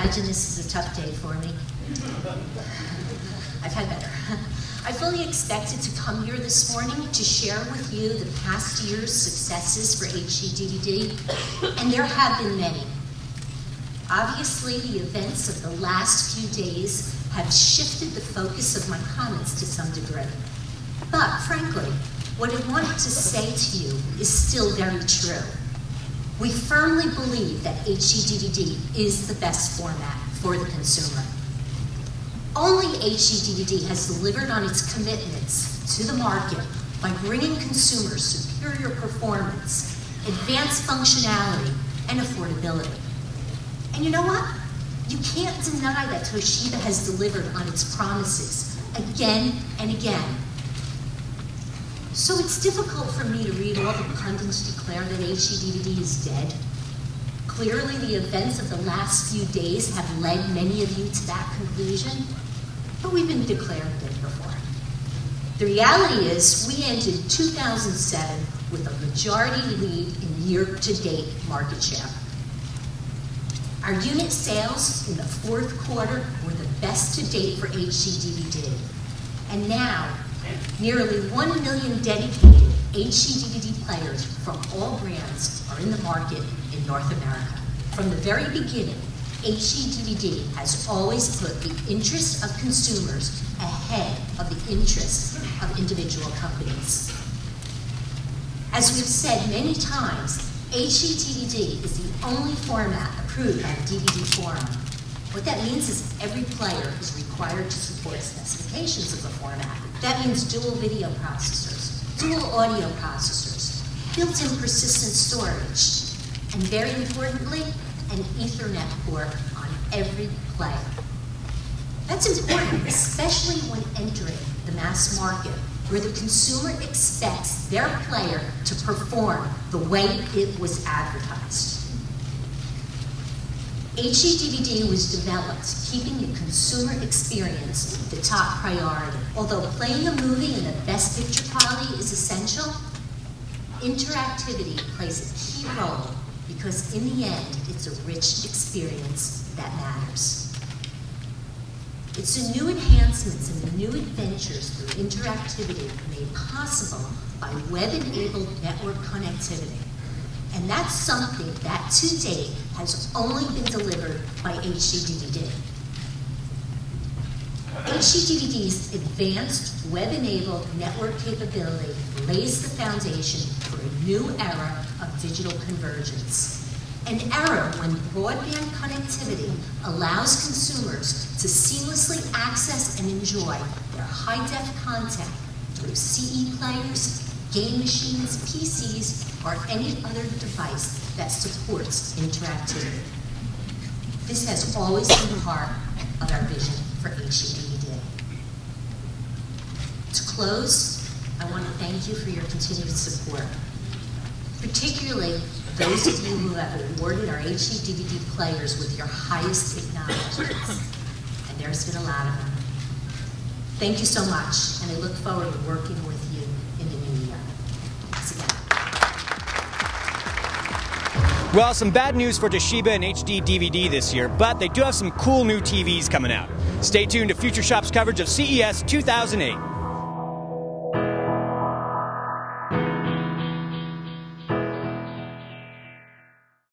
imagine this is a tough day for me. I've had better. I fully expected to come here this morning to share with you the past year's successes for HD-DVD, and there have been many. Obviously, the events of the last few days have shifted the focus of my comments to some degree. But frankly, what I wanted to say to you is still very true. We firmly believe that HD-DVD is the best format for the consumer. Only HD-DVD has delivered on its commitments to the market by bringing consumers superior performance, advanced functionality, and affordability. And you know what? You can't deny that Toshiba has delivered on its promises again and again. So it's difficult for me to read all the pundits declare that HD-DVD is dead. Clearly, the events of the last few days have led many of you to that conclusion, but we've been declared dead before. The reality is, we ended 2007 with a majority lead in year-to-date market share. Our unit sales in the fourth quarter were the best to date for HD-DVD. And now, nearly 1 million dedicated HD-DVD players from all brands are in the market in North America. From the very beginning, HD-DVD has always put the interest of consumers ahead of the interest of individual companies. As we've said many times, HD-DVD is the only format approved by the DVD Forum. What that means is every player is required to support specifications of the format. That means dual video processors, dual audio processors, built-in persistent storage, and very importantly, an Ethernet port on every player. That's important, especially when entering the mass market, where the consumer expects their player to perform the way it was advertised. HD-DVD was developed keeping the consumer experience the top priority. Although playing a movie in the best picture quality is essential, interactivity plays a key role because in the end, it's a rich experience that matters. It's the new enhancements and the new adventures through interactivity made possible by web-enabled network connectivity. And that's something that to date has only been delivered by HD-DVD. HD-DVD's advanced web-enabled network capability lays the foundation for a new era of digital convergence. An era when broadband connectivity allows consumers to seamlessly access and enjoy their high-def content through CE players, game machines, PCs, or any other device that supports interactivity. This has always been part of our vision for HD-DVD. To close, I want to thank you for your continued support, particularly those of you who have awarded our HD-DVD players with your highest acknowledgments, and there's been a lot of them. Thank you so much, and I look forward to working with you in the new year. Thanks again. Well, some bad news for Toshiba and HD-DVD this year, but they do have some cool new TVs coming out. Stay tuned to Future Shop's coverage of CES 2008.